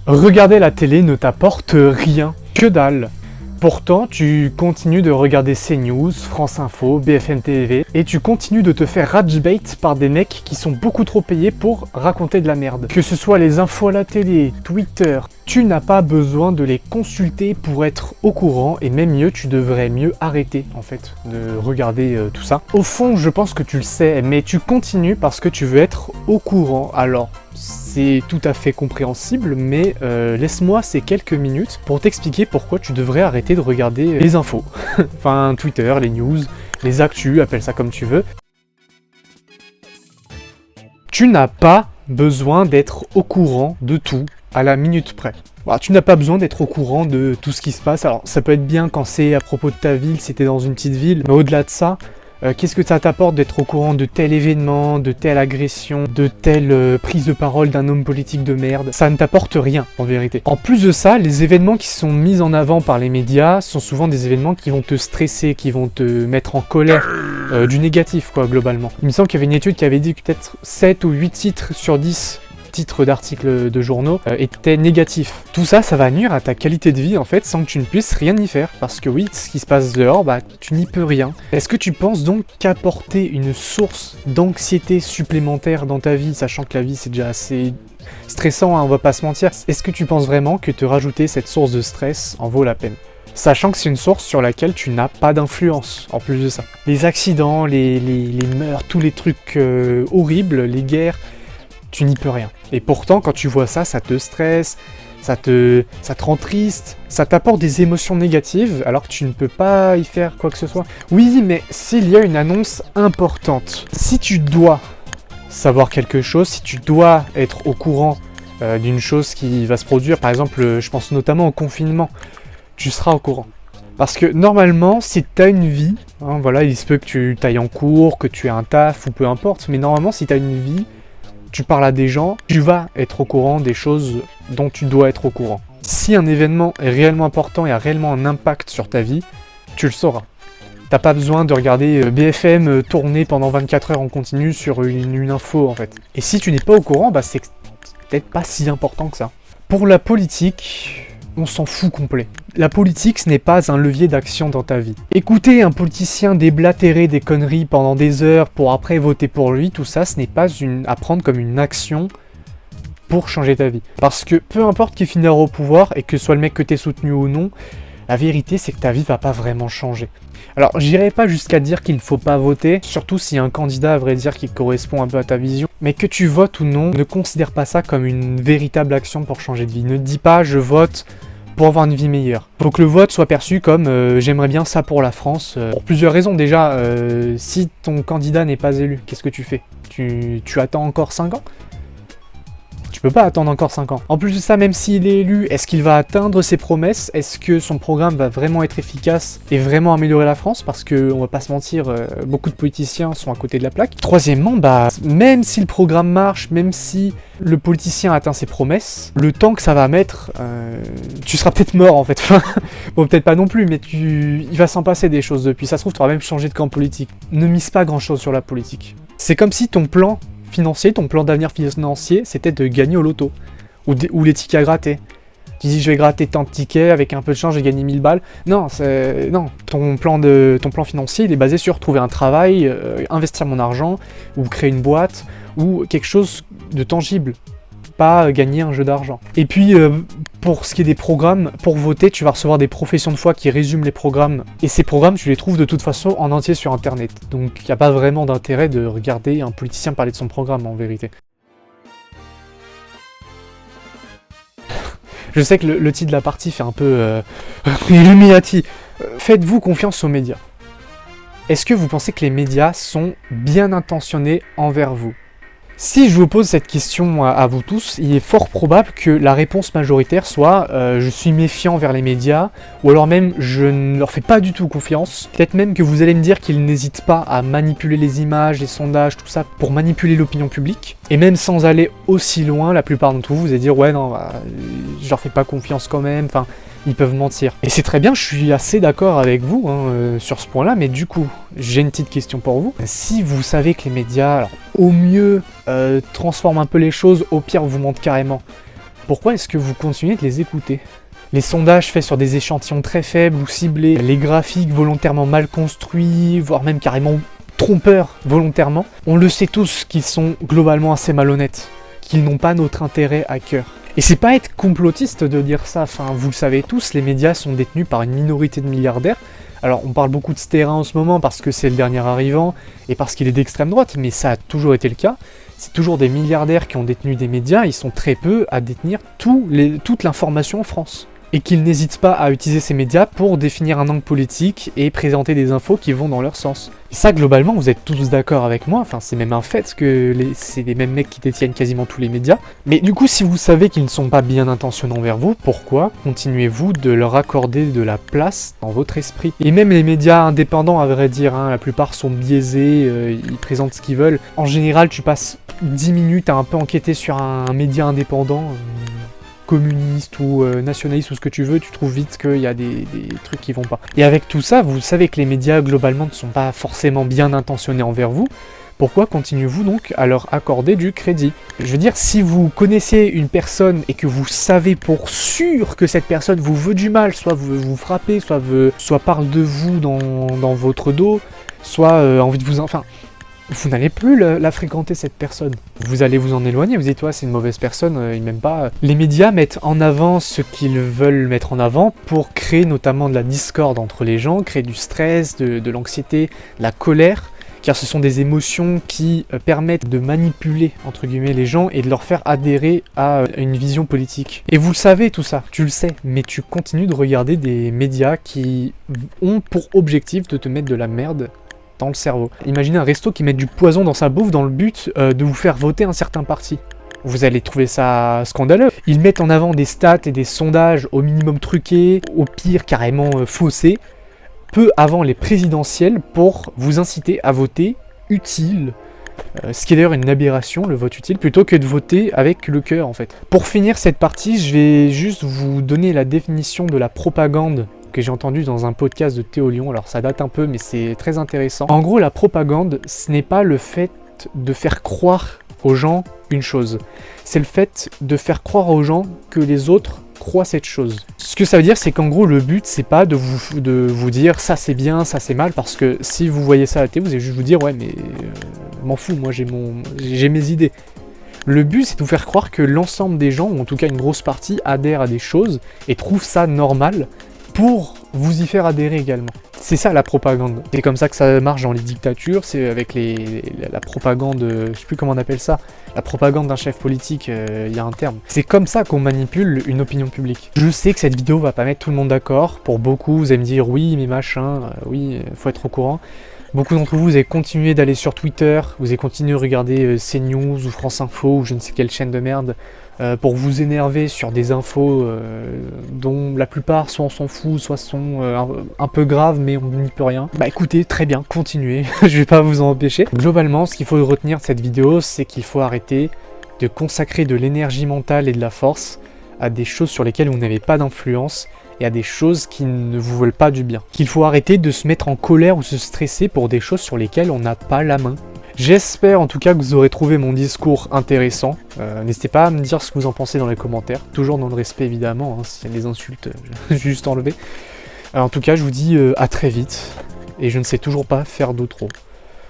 Regarder la télé ne t'apporte rien, que dalle. Pourtant, tu continues de regarder CNews, France Info, BFM TV, et tu continues de te faire ragebait par des mecs qui sont beaucoup trop payés pour raconter de la merde. Que ce soit les infos à la télé, Twitter, tu n'as pas besoin de les consulter pour être au courant, et même mieux, tu devrais mieux arrêter, en fait, de regarder tout ça. Au fond, je pense que tu le sais, mais tu continues parce que tu veux être au courant. Alors, c'est tout à fait compréhensible, mais laisse-moi ces quelques minutes pour t'expliquer pourquoi tu devrais arrêter de regarder les infos. Enfin, Twitter, les news, les actus, appelle ça comme tu veux. Tu n'as pas besoin d'être au courant de tout à la minute près. Voilà, tu n'as pas besoin d'être au courant de tout ce qui se passe. Alors, ça peut être bien quand c'est à propos de ta ville, si t'es dans une petite ville, mais au-delà de ça, qu'est-ce que ça t'apporte d'être au courant de tel événement, de telle agression, de telle prise de parole d'un homme politique de merde? Ça ne t'apporte rien, en vérité. En plus de ça, les événements qui sont mis en avant par les médias sont souvent des événements qui vont te stresser, qui vont te mettre en colère, du négatif, quoi, globalement. Il me semble qu'il y avait une étude qui avait dit que peut-être 7 ou 8 titres sur 10 titres d'articles de journaux étaient négatifs. Tout ça, ça va nuire à ta qualité de vie en fait sans que tu ne puisses rien y faire. Parce que oui, ce qui se passe dehors, bah tu n'y peux rien. Est-ce que tu penses donc qu'apporter une source d'anxiété supplémentaire dans ta vie, sachant que la vie c'est déjà assez stressant, hein, on va pas se mentir, est-ce que tu penses vraiment que te rajouter cette source de stress en vaut la peine? Sachant que c'est une source sur laquelle tu n'as pas d'influence, en plus de ça. Les accidents, les meurtres, tous les trucs horribles, les guerres, tu n'y peux rien. Et pourtant, quand tu vois ça, ça te stresse, ça te rend triste, ça t'apporte des émotions négatives, alors que tu ne peux pas y faire quoi que ce soit. Oui, mais s'il y a une annonce importante, si tu dois savoir quelque chose, si tu dois être au courant d'une chose qui va se produire, par exemple, je pense notamment au confinement, tu seras au courant. Parce que normalement, si tu as une vie, hein, voilà, il se peut que tu ailles en cours, que tu aies un taf ou peu importe, mais normalement, si tu as une vie, tu parles à des gens, tu vas être au courant des choses dont tu dois être au courant. Si un événement est réellement important et a réellement un impact sur ta vie, tu le sauras. T'as pas besoin de regarder BFM tourner pendant 24 heures en continu sur une info en fait. Et si tu n'es pas au courant, bah c'est peut-être pas si important que ça. Pour la politique, on s'en fout complet. La politique, ce n'est pas un levier d'action dans ta vie. Écouter un politicien déblatérer des conneries pendant des heures pour après voter pour lui, tout ça, ce n'est pas à prendre comme une action pour changer ta vie. Parce que peu importe qui finira au pouvoir, et que ce soit le mec que t'es soutenu ou non, la vérité c'est que ta vie va pas vraiment changer. Alors j'irai pas jusqu'à dire qu'il ne faut pas voter, surtout s'il y a un candidat à vrai dire qui correspond un peu à ta vision, mais que tu votes ou non, ne considère pas ça comme une véritable action pour changer de vie. Ne dis pas je vote pour avoir une vie meilleure. Faut que le vote soit perçu comme j'aimerais bien ça pour la France, pour plusieurs raisons. Déjà, si ton candidat n'est pas élu, qu'est-ce que tu fais? Tu attends encore 5 ans? Tu peux pas attendre encore 5 ans. En plus de ça, même s'il est élu, est-ce qu'il va atteindre ses promesses? Est-ce que son programme va vraiment être efficace et vraiment améliorer la France? Parce que, on va pas se mentir, beaucoup de politiciens sont à côté de la plaque. Troisièmement, bah, même si le programme marche, même si le politicien atteint ses promesses, le temps que ça va mettre, tu seras peut-être mort en fait. Bon, peut-être pas non plus, mais il va s'en passer des choses depuis. Ça se trouve, tu auras même changé de camp politique. Ne mise pas grand-chose sur la politique. C'est comme si ton plan financier, ton plan d'avenir financier, c'était de gagner au loto. Ou les tickets à gratter. Tu dis je vais gratter tant de tickets, avec un peu de chance, j'ai gagné 1000 balles. Non, ton plan financier, il est basé sur trouver un travail, investir mon argent, ou créer une boîte, ou quelque chose de tangible. Pas gagner un jeu d'argent. Et puis, pour ce qui est des programmes, pour voter, tu vas recevoir des professions de foi qui résument les programmes. Et ces programmes, tu les trouves de toute façon en entier sur Internet. Donc, il n'y a pas vraiment d'intérêt de regarder un politicien parler de son programme, en vérité. Je sais que le titre de la partie fait un peu Illuminati. Faites-vous confiance aux médias. Est-ce que vous pensez que les médias sont bien intentionnés envers vous ? Si je vous pose cette question à vous tous, il est fort probable que la réponse majoritaire soit je suis méfiant vers les médias, ou alors même je ne leur fais pas du tout confiance. Peut-être même que vous allez me dire qu'ils n'hésitent pas à manipuler les images, les sondages, tout ça, pour manipuler l'opinion publique. Et même sans aller aussi loin, la plupart d'entre vous allez dire ouais non, je leur fais pas confiance quand même, enfin... Ils peuvent mentir. Et c'est très bien, je suis assez d'accord avec vous sur ce point-là, mais du coup, j'ai une petite question pour vous. Si vous savez que les médias, alors, au mieux, transforment un peu les choses, au pire, vous mentent carrément. pourquoi est-ce que vous continuez de les écouter? Les sondages faits sur des échantillons très faibles ou ciblés, les graphiques volontairement mal construits, voire même carrément trompeurs volontairement, on le sait tous qu'ils sont globalement assez malhonnêtes, qu'ils n'ont pas notre intérêt à cœur. Et c'est pas être complotiste de dire ça, enfin vous le savez tous, les médias sont détenus par une minorité de milliardaires. Alors on parle beaucoup de ce terrain en ce moment parce que c'est le dernier arrivant et parce qu'il est d'extrême droite, mais ça a toujours été le cas. C'est toujours des milliardaires qui ont détenu des médias, ils sont très peu à détenir toute l'information en France. Et qu'ils n'hésitent pas à utiliser ces médias pour définir un angle politique et présenter des infos qui vont dans leur sens. Et ça, globalement, vous êtes tous d'accord avec moi, enfin c'est même un fait que c'est les mêmes mecs qui détiennent quasiment tous les médias. Mais du coup, si vous savez qu'ils ne sont pas bien intentionnés envers vous, pourquoi continuez-vous de leur accorder de la place dans votre esprit? Et même les médias indépendants, à vrai dire, hein, la plupart sont biaisés, ils présentent ce qu'ils veulent. En général, tu passes 10 minutes à un peu enquêter sur un média indépendant, communiste ou nationaliste ou ce que tu veux, tu trouves vite qu'il y a des trucs qui vont pas. Et avec tout ça, vous savez que les médias globalement ne sont pas forcément bien intentionnés envers vous. Pourquoi continuez-vous donc à leur accorder du crédit? Je veux dire, si vous connaissez une personne et que vous savez pour sûr que cette personne vous veut du mal, soit veut vous frapper, soit parle de vous dans votre dos, soit envie de vous... Enfin, vous n'allez plus la fréquenter, cette personne. Vous allez vous en éloigner, vous dites, ouais, c'est une mauvaise personne, il m'aime pas. Les médias mettent en avant ce qu'ils veulent mettre en avant pour créer notamment de la discorde entre les gens, créer du stress, de l'anxiété, de la colère, car ce sont des émotions qui permettent de manipuler, entre guillemets, les gens et de leur faire adhérer à une vision politique. Et vous le savez tout ça, tu le sais, mais tu continues de regarder des médias qui ont pour objectif de te mettre de la merde dans le cerveau. Imaginez un resto qui met du poison dans sa bouffe dans le but de vous faire voter un certain parti. Vous allez trouver ça scandaleux. Ils mettent en avant des stats et des sondages au minimum truqués, au pire carrément faussés, peu avant les présidentielles pour vous inciter à voter utile. Ce qui est d'ailleurs une aberration, le vote utile, plutôt que de voter avec le cœur en fait. Pour finir cette partie, je vais juste vous donner la définition de la propagande que j'ai entendu dans un podcast de Théo Lyon. Alors ça date un peu, mais c'est très intéressant. En gros, la propagande, ce n'est pas le fait de faire croire aux gens une chose. C'est le fait de faire croire aux gens que les autres croient cette chose. Ce que ça veut dire, c'est qu'en gros, le but, c'est pas de vous dire ça c'est bien, ça c'est mal, parce que si vous voyez ça à la télé, vous allez juste vous dire ouais, mais m'en fous, moi j'ai mes idées. Le but, c'est de vous faire croire que l'ensemble des gens, ou en tout cas une grosse partie, adhèrent à des choses et trouvent ça normal, pour vous y faire adhérer également. C'est ça la propagande. C'est comme ça que ça marche dans les dictatures, c'est avec la propagande, je sais plus comment on appelle ça, la propagande d'un chef politique, il y a un terme. C'est comme ça qu'on manipule une opinion publique. Je sais que cette vidéo va pas mettre tout le monde d'accord, pour beaucoup vous allez me dire oui mais machin, oui, faut être au courant. Beaucoup d'entre vous, vous avez continué d'aller sur Twitter, vous avez continué de regarder CNews ou France Info ou je ne sais quelle chaîne de merde pour vous énerver sur des infos dont la plupart soit on s'en fout, soit sont un peu graves mais on n'y peut rien. Bah écoutez, très bien, continuez, je vais pas vous en empêcher. Globalement, ce qu'il faut retenir de cette vidéo, c'est qu'il faut arrêter de consacrer de l'énergie mentale et de la force à des choses sur lesquelles vous n'avez pas d'influence et à des choses qui ne vous veulent pas du bien. Qu'il faut arrêter de se mettre en colère ou se stresser pour des choses sur lesquelles on n'a pas la main. J'espère en tout cas que vous aurez trouvé mon discours intéressant. N'hésitez pas à me dire ce que vous en pensez dans les commentaires. Toujours dans le respect évidemment, hein, s'il y a des insultes, juste enlever. En tout cas, je vous dis à très vite. Et je ne sais toujours pas faire d'outro.